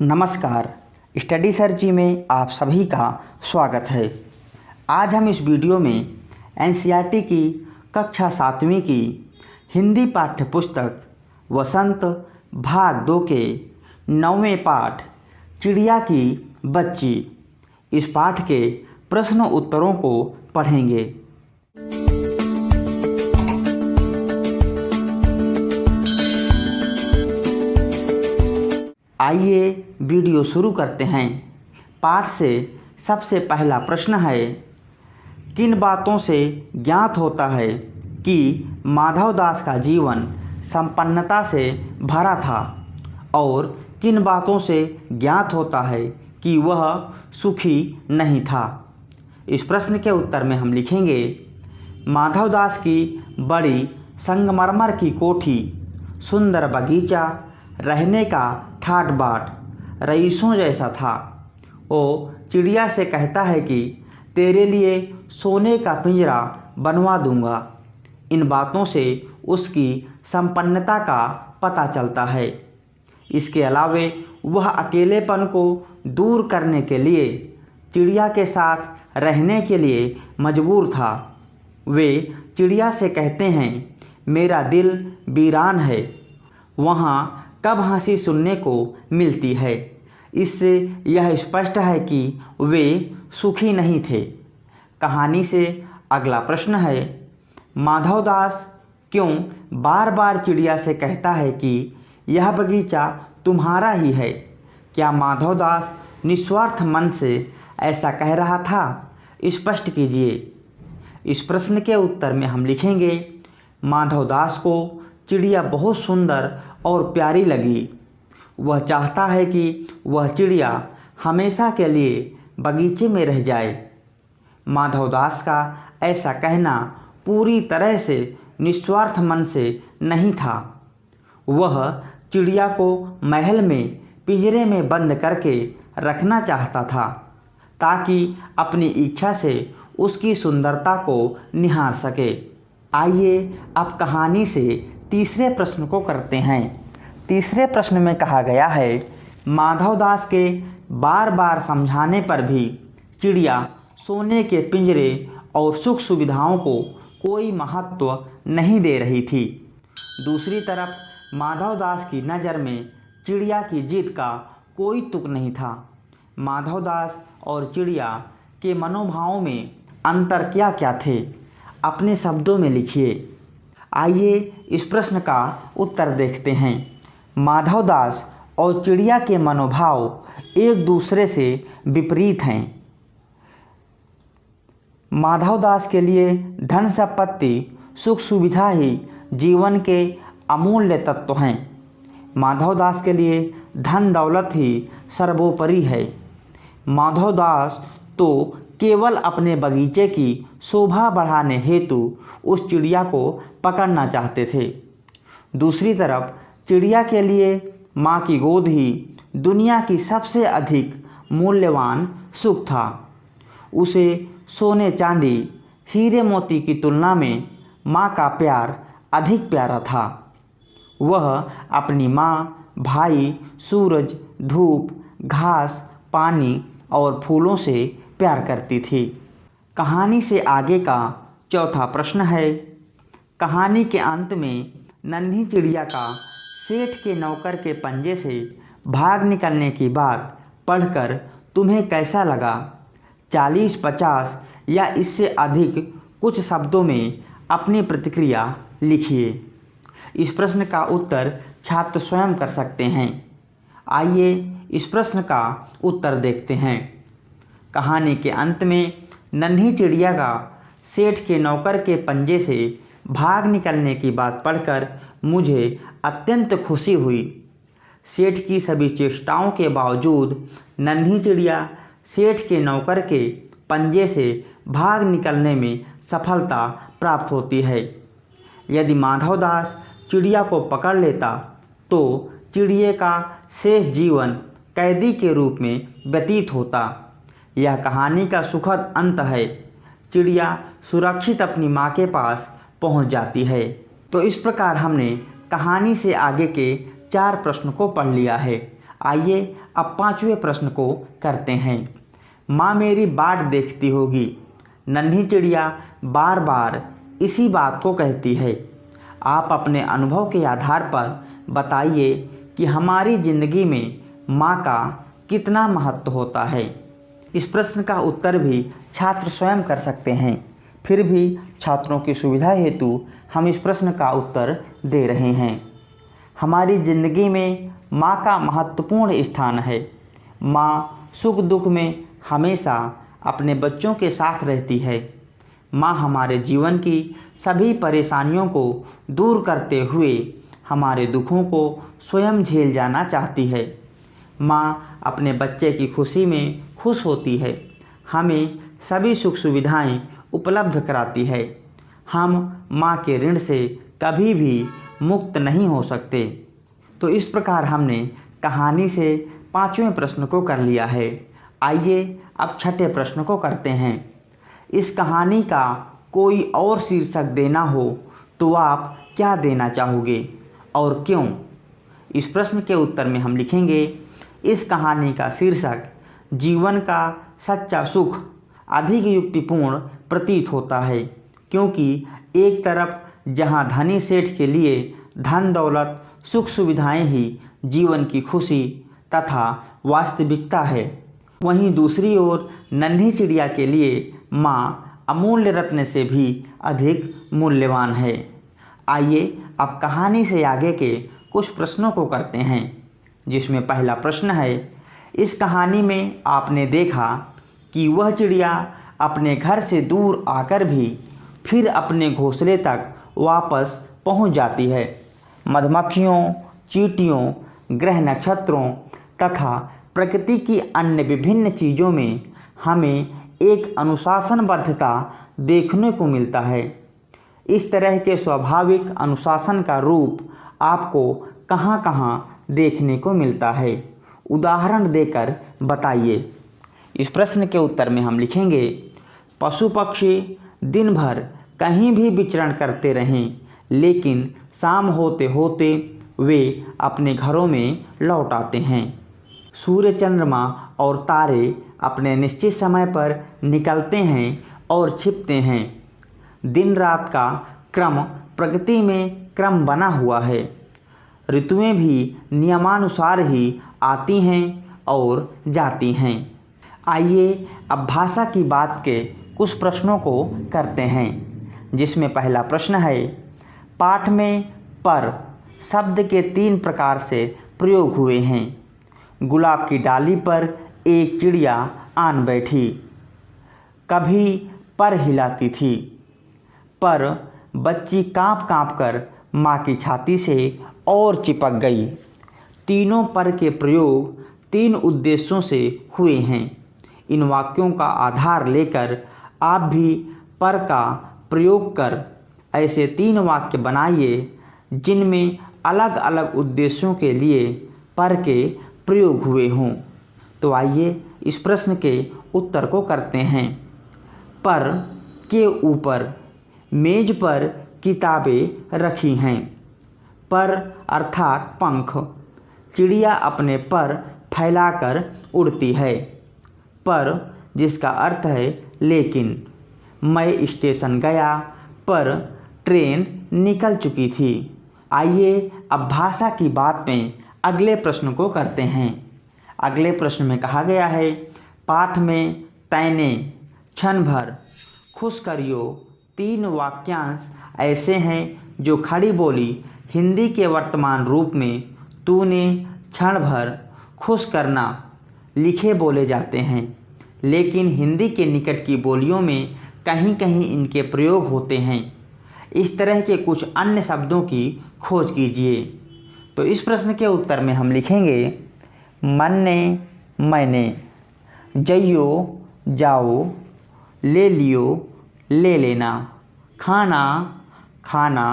नमस्कार, स्टडी सर्ची में आप सभी का स्वागत है। आज हम इस वीडियो में एनसीईआरटी की कक्षा 7वीं की हिंदी पाठ्य पुस्तक वसंत भाग 2 के 9वें पाठ चिड़िया की बच्ची, इस पाठ के प्रश्न उत्तरों को पढ़ेंगे। आइए वीडियो शुरू करते हैं। पाठ से सबसे पहला प्रश्न है, किन बातों से ज्ञात होता है कि माधवदास का जीवन संपन्नता से भरा था और किन बातों से ज्ञात होता है कि वह सुखी नहीं था। इस प्रश्न के उत्तर में हम लिखेंगे, माधवदास की बड़ी संगमरमर की कोठी, सुंदर बगीचा, रहने का ठाट बाट रईसों जैसा था। वो चिड़िया से कहता है कि तेरे लिए सोने का पिंजरा बनवा दूंगा। इन बातों से उसकी संपन्नता का पता चलता है। इसके अलावे वह अकेलेपन को दूर करने के लिए चिड़िया के साथ रहने के लिए मजबूर था। वे चिड़िया से कहते हैं, मेरा दिल वीरान है, वहाँ कब हंसी सुनने को मिलती है। इससे यह स्पष्ट है कि वे सुखी नहीं थे। कहानी से अगला प्रश्न है, माधवदास क्यों बार बार चिड़िया से कहता है कि यह बगीचा तुम्हारा ही है? क्या माधवदास निस्वार्थ मन से ऐसा कह रहा था? स्पष्ट कीजिए। इस प्रश्न के उत्तर में हम लिखेंगे, माधवदास को चिड़िया बहुत सुंदर और प्यारी लगी। वह चाहता है कि वह चिड़िया हमेशा के लिए बगीचे में रह जाए। माधवदास का ऐसा कहना पूरी तरह से निस्वार्थ मन से नहीं था। वह चिड़िया को महल में पिंजरे में बंद करके रखना चाहता था ताकि अपनी इच्छा से उसकी सुंदरता को निहार सके। आइए अब कहानी से तीसरे प्रश्न को करते हैं। तीसरे प्रश्न में कहा गया है, माधवदास के बार बार समझाने पर भी चिड़िया सोने के पिंजरे और सुख सुविधाओं को कोई महत्व नहीं दे रही थी। दूसरी तरफ माधवदास की नज़र में चिड़िया की जिद का कोई तुक नहीं था। माधवदास और चिड़िया के मनोभावों में अंतर क्या क्या थे? अपने शब्दों में लिखिए। आइए इस प्रश्न का उत्तर देखते हैं। माधवदास और चिड़िया के मनोभाव एक दूसरे से विपरीत हैं। माधवदास के लिए धन संपत्ति, सुख सुविधा ही जीवन के अमूल्य तत्व हैं। माधवदास के लिए धन दौलत ही सर्वोपरि है। माधवदास तो केवल अपने बगीचे की शोभा बढ़ाने हेतु उस चिड़िया को पकड़ना चाहते थे। दूसरी तरफ चिड़िया के लिए माँ की गोद ही दुनिया की सबसे अधिक मूल्यवान सुख था। उसे सोने चांदी, हीरे मोती की तुलना में माँ का प्यार अधिक प्यारा था। वह अपनी माँ, भाई, सूरज, धूप, घास, पानी और फूलों से प्यार करती थी। कहानी से आगे का चौथा प्रश्न है, कहानी के अंत में नन्ही चिड़िया का सेठ के नौकर के पंजे से भाग निकलने की बात पढ़कर तुम्हें कैसा लगा? 40, 50 या इससे अधिक कुछ शब्दों में अपनी प्रतिक्रिया लिखिए। इस प्रश्न का उत्तर छात्र स्वयं कर सकते हैं। आइए इस प्रश्न का उत्तर देखते हैं। कहानी के अंत में नन्ही चिड़िया का सेठ के नौकर के पंजे से भाग निकलने की बात पढ़कर मुझे अत्यंत खुशी हुई। सेठ की सभी चेष्टाओं के बावजूद नन्ही चिड़िया सेठ के नौकर के पंजे से भाग निकलने में सफलता प्राप्त होती है। यदि माधवदास चिड़िया को पकड़ लेता तो चिड़िया का शेष जीवन कैदी के रूप में व्यतीत होता। यह कहानी का सुखद अंत है। चिड़िया सुरक्षित अपनी माँ के पास पहुँच जाती है। तो इस प्रकार हमने कहानी से आगे के 4 प्रश्न को पढ़ लिया है। आइए अब 5वें प्रश्न को करते हैं। माँ मेरी बाट देखती होगी। नन्ही चिड़िया बार बार इसी बात को कहती है। आप अपने अनुभव के आधार पर बताइए कि हमारी ज़िंदगी में माँ का कितना महत्व होता है। इस प्रश्न का उत्तर भी छात्र स्वयं कर सकते हैं। फिर भी छात्रों की सुविधा हेतु हम इस प्रश्न का उत्तर दे रहे हैं। हमारी ज़िंदगी में माँ का महत्वपूर्ण स्थान है। माँ सुख दुख में हमेशा अपने बच्चों के साथ रहती है। माँ हमारे जीवन की सभी परेशानियों को दूर करते हुए हमारे दुखों को स्वयं झेल जाना चाहती है। माँ अपने बच्चे की खुशी में खुश होती है, हमें सभी सुख सुविधाएं उपलब्ध कराती है। हम माँ के ऋण से कभी भी मुक्त नहीं हो सकते। तो इस प्रकार हमने कहानी से 5वें प्रश्न को कर लिया है। आइए अब 6ठे प्रश्न को करते हैं। इस कहानी का कोई और शीर्षक देना हो तो आप क्या देना चाहोगे और क्यों? इस प्रश्न के उत्तर में हम लिखेंगे, इस कहानी का शीर्षक जीवन का सच्चा सुख अधिक युक्तिपूर्ण प्रतीत होता है, क्योंकि एक तरफ जहां धनी सेठ के लिए धन दौलत सुख सुविधाएं ही जीवन की खुशी तथा वास्तविकता है, वहीं दूसरी ओर नन्ही चिड़िया के लिए माँ अमूल्य रत्न से भी अधिक मूल्यवान है। आइए अब कहानी से आगे के कुछ प्रश्नों को करते हैं, जिसमें पहला प्रश्न है, इस कहानी में आपने देखा कि वह चिड़िया अपने घर से दूर आकर भी फिर अपने घोंसले तक वापस पहुंच जाती है। मधुमक्खियों, चींटियों, ग्रह नक्षत्रों तथा प्रकृति की अन्य विभिन्न चीज़ों में हमें एक अनुशासनबद्धता देखने को मिलता है। इस तरह के स्वाभाविक अनुशासन का रूप आपको कहाँ कहाँ देखने को मिलता है? उदाहरण देकर बताइए। इस प्रश्न के उत्तर में हम लिखेंगे, पशु पक्षी दिन भर कहीं भी विचरण करते रहें, लेकिन शाम होते होते वे अपने घरों में लौट आते हैं। सूर्य, चंद्रमा और तारे अपने निश्चित समय पर निकलते हैं और छिपते हैं। दिन रात का क्रम प्रकृति में क्रम बना हुआ है। ऋतुएं भी नियमानुसार ही आती हैं और जाती हैं। आइए अब भाषा की बात के कुछ प्रश्नों को करते हैं, जिसमें पहला प्रश्न है, पाठ में पर शब्द के 3 प्रकार से प्रयोग हुए हैं। गुलाब की डाली पर एक चिड़िया आन बैठी, कभी पर हिलाती थी, पर बच्ची काँप काँप कर माँ की छाती से और चिपक गई। तीनों पर के प्रयोग 3 उद्देश्यों से हुए हैं। इन वाक्यों का आधार लेकर आप भी पर का प्रयोग कर ऐसे 3 वाक्य बनाइए जिनमें अलग अलग उद्देश्यों के लिए पर के प्रयोग हुए हों। तो आइए इस प्रश्न के उत्तर को करते हैं। पर के ऊपर मेज पर किताबें रखी हैं। पर अर्थात पंख, चिड़िया अपने पर फैलाकर उड़ती है। पर जिसका अर्थ है लेकिन, मैं स्टेशन गया पर ट्रेन निकल चुकी थी। आइए अब भाषा की बात में अगले प्रश्न को करते हैं। अगले प्रश्न में कहा गया है, पाठ में तैने, क्षण भर, खुश करियो 3 वाक्यांश ऐसे हैं जो खड़ी बोली हिंदी के वर्तमान रूप में तूने, क्षण भर, खुश करना लिखे बोले जाते हैं, लेकिन हिंदी के निकट की बोलियों में कहीं कहीं इनके प्रयोग होते हैं। इस तरह के कुछ अन्य शब्दों की खोज कीजिए। तो इस प्रश्न के उत्तर में हम लिखेंगे, मन्ने, मैंने, जइयो, जाओ, ले लियो, ले लेना, खाना, खाना,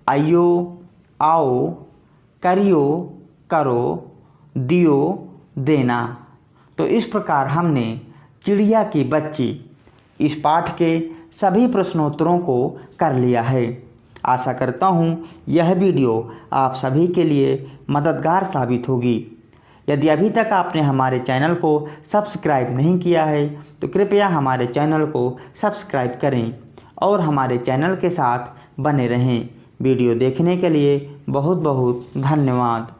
आइयो, आओ, करियो, करो, दियो, देना। तो इस प्रकार हमने चिड़िया की बच्ची इस पाठ के सभी प्रश्नोत्तरों को कर लिया है। आशा करता हूँ यह वीडियो आप सभी के लिए मददगार साबित होगी। यदि अभी तक आपने हमारे चैनल को सब्सक्राइब नहीं किया है तो कृपया हमारे चैनल को सब्सक्राइब करें और हमारे चैनल के साथ बने रहें। वीडियो देखने के लिए बहुत बहुत धन्यवाद।